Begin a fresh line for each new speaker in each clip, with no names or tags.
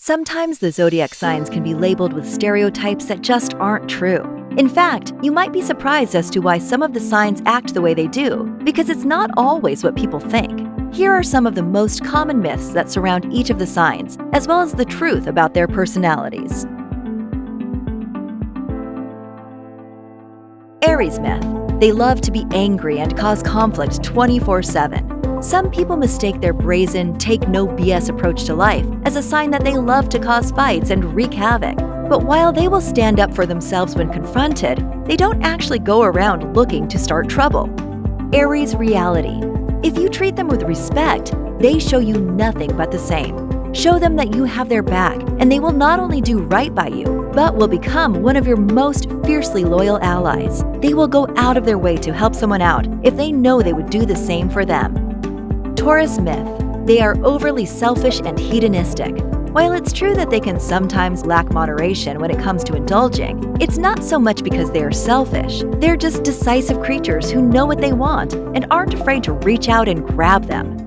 Sometimes the zodiac signs can be labeled with stereotypes that just aren't true. In fact, you might be surprised as to why some of the signs act the way they do, because it's not always what people think. Here are some of the most common myths that surround each of the signs, as well as the truth about their personalities. Aries myth. They love to be angry and cause conflict 24/7. Some people mistake their brazen, take no BS approach to life as a sign that they love to cause fights and wreak havoc. But while they will stand up for themselves when confronted, they don't actually go around looking to start trouble. Aries reality. If you treat them with respect, they show you nothing but the same. Show them that you have their back, and they will not only do right by you, but will become one of your most fiercely loyal allies. They will go out of their way to help someone out if they know they would do the same for them. Taurus myth. They are overly selfish and hedonistic. While it's true that they can sometimes lack moderation when it comes to indulging, it's not so much because they are selfish. They're just decisive creatures who know what they want and aren't afraid to reach out and grab them.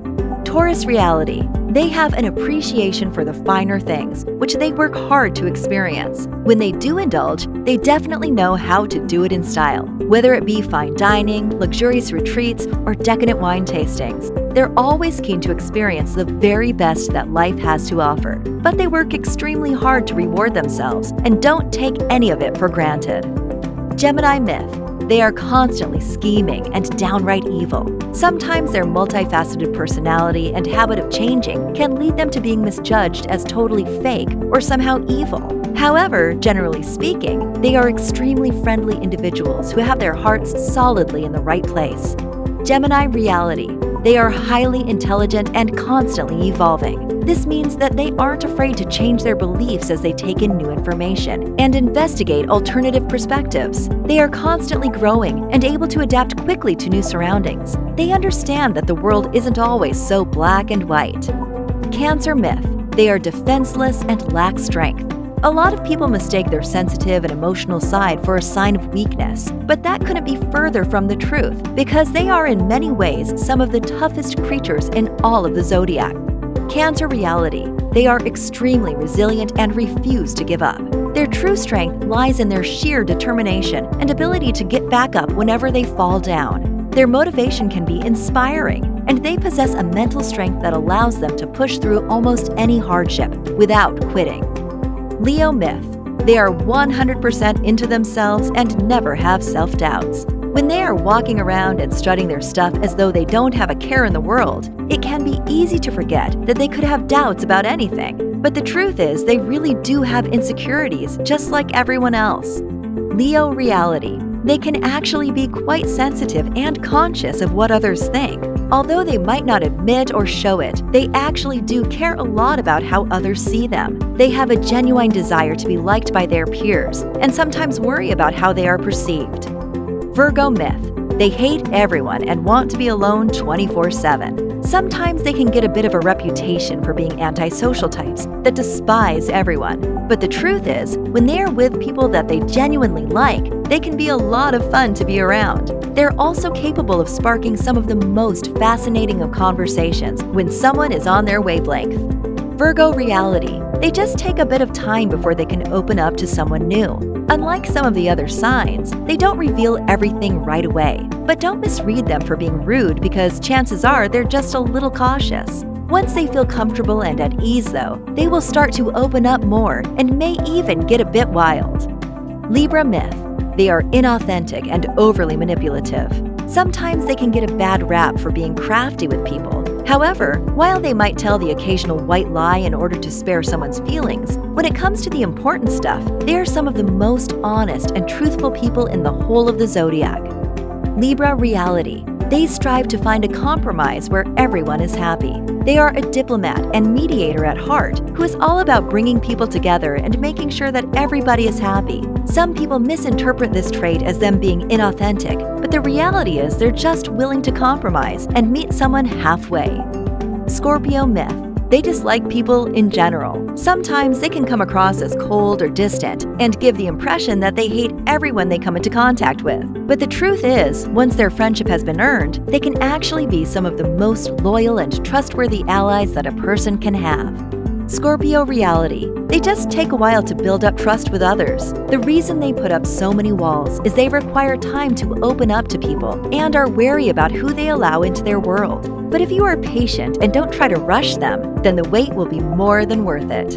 Taurus reality. They have an appreciation for the finer things, which they work hard to experience. When they do indulge, they definitely know how to do it in style, whether it be fine dining, luxurious retreats, or decadent wine tastings. They're always keen to experience the very best that life has to offer, but they work extremely hard to reward themselves and don't take any of it for granted. Gemini myth. They are constantly scheming and downright evil. Sometimes their multifaceted personality and habit of changing can lead them to being misjudged as totally fake or somehow evil. However, generally speaking, they are extremely friendly individuals who have their hearts solidly in the right place. Gemini reality. They are highly intelligent and constantly evolving. This means that they aren't afraid to change their beliefs as they take in new information and investigate alternative perspectives. They are constantly growing and able to adapt quickly to new surroundings. They understand that the world isn't always so black and white. Cancer myth. They are defenseless and lack strength. A lot of people mistake their sensitive and emotional side for a sign of weakness, but that couldn't be further from the truth because they are in many ways some of the toughest creatures in all of the zodiac. Cancer reality. They are extremely resilient and refuse to give up. Their true strength lies in their sheer determination and ability to get back up whenever they fall down. Their motivation can be inspiring, and they possess a mental strength that allows them to push through almost any hardship without quitting. Leo myth. They are 100% into themselves and never have self-doubts. When they are walking around and strutting their stuff as though they don't have a care in the world, it can be easy to forget that they could have doubts about anything. But the truth is, they really do have insecurities, just like everyone else. Leo reality. They can actually be quite sensitive and conscious of what others think. Although they might not admit or show it, they actually do care a lot about how others see them. They have a genuine desire to be liked by their peers and sometimes worry about how they are perceived. Virgo myth. They hate everyone and want to be alone 24/7. Sometimes they can get a bit of a reputation for being antisocial types that despise everyone. But the truth is, when they are with people that they genuinely like, they can be a lot of fun to be around. They're also capable of sparking some of the most fascinating of conversations when someone is on their wavelength. Virgo reality. They just take a bit of time before they can open up to someone new. Unlike some of the other signs, they don't reveal everything right away. But don't misread them for being rude because chances are they're just a little cautious. Once they feel comfortable and at ease though, they will start to open up more and may even get a bit wild. Libra myth. They are inauthentic and overly manipulative. Sometimes they can get a bad rap for being crafty with people. However, while they might tell the occasional white lie in order to spare someone's feelings, when it comes to the important stuff, they are some of the most honest and truthful people in the whole of the zodiac. Libra reality. They strive to find a compromise where everyone is happy. They are a diplomat and mediator at heart who is all about bringing people together and making sure that everybody is happy. Some people misinterpret this trait as them being inauthentic, but the reality is they're just willing to compromise and meet someone halfway. Scorpio myth. They dislike people in general. Sometimes they can come across as cold or distant and give the impression that they hate everyone they come into contact with. But the truth is, once their friendship has been earned, they can actually be some of the most loyal and trustworthy allies that a person can have. Scorpio reality. They just take a while to build up trust with others. The reason they put up so many walls is they require time to open up to people and are wary about who they allow into their world. But if you are patient and don't try to rush them, then the wait will be more than worth it.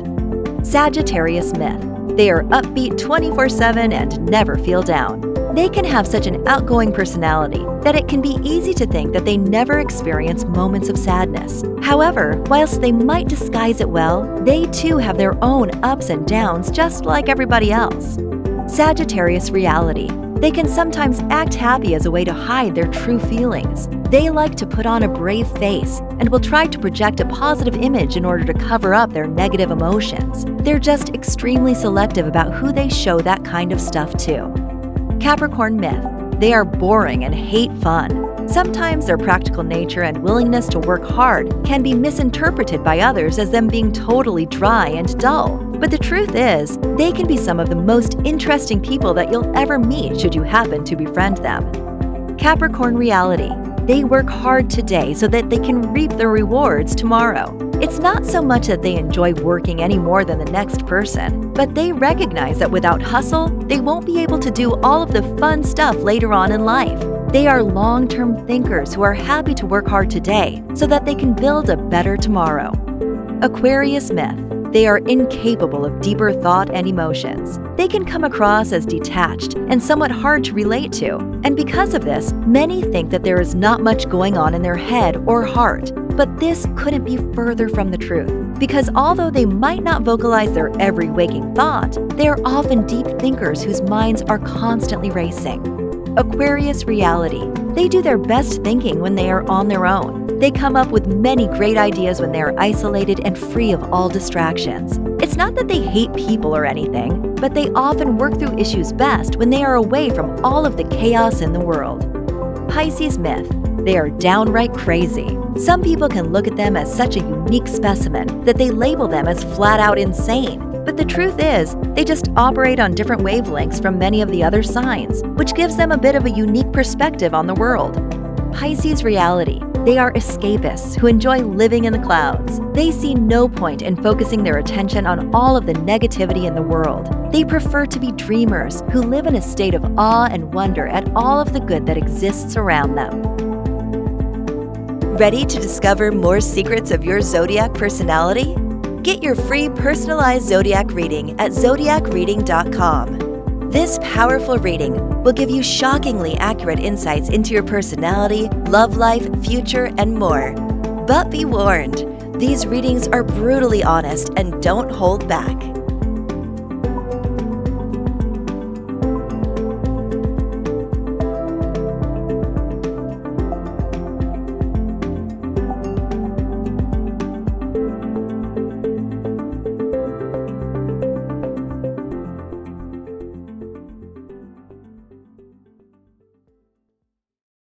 Sagittarius myth. They are upbeat 24/7 and never feel down. They can have such an outgoing personality that it can be easy to think that they never experience moments of sadness. However, whilst they might disguise it well, they too have their own ups and downs just like everybody else. Sagittarius reality. They can sometimes act happy as a way to hide their true feelings. They like to put on a brave face and will try to project a positive image in order to cover up their negative emotions. They're just extremely selective about who they show that kind of stuff to. Capricorn myth. They are boring and hate fun. Sometimes their practical nature and willingness to work hard can be misinterpreted by others as them being totally dry and dull. But the truth is, they can be some of the most interesting people that you'll ever meet should you happen to befriend them. Capricorn reality. They work hard today so that they can reap the rewards tomorrow. It's not so much that they enjoy working any more than the next person, but they recognize that without hustle, they won't be able to do all of the fun stuff later on in life. They are long-term thinkers who are happy to work hard today so that they can build a better tomorrow. Aquarius myth. They are incapable of deeper thought and emotions. They can come across as detached and somewhat hard to relate to. And because of this, many think that there is not much going on in their head or heart. But this couldn't be further from the truth, because although they might not vocalize their every waking thought, they are often deep thinkers whose minds are constantly racing. Aquarius reality. They do their best thinking when they are on their own. They come up with many great ideas when they are isolated and free of all distractions. It's not that they hate people or anything, but they often work through issues best when they are away from all of the chaos in the world. Pisces myth. They are downright crazy. Some people can look at them as such a unique specimen that they label them as flat out insane. But the truth is, they just operate on different wavelengths from many of the other signs, which gives them a bit of a unique perspective on the world. Pisces reality. They are escapists who enjoy living in the clouds. They see no point in focusing their attention on all of the negativity in the world. They prefer to be dreamers who live in a state of awe and wonder at all of the good that exists around them. Ready to discover more secrets of your zodiac personality? Get your free personalized zodiac reading at zodiacreading.com. This powerful reading will give you shockingly accurate insights into your personality, love life, future, and more. But be warned, these readings are brutally honest and don't hold back.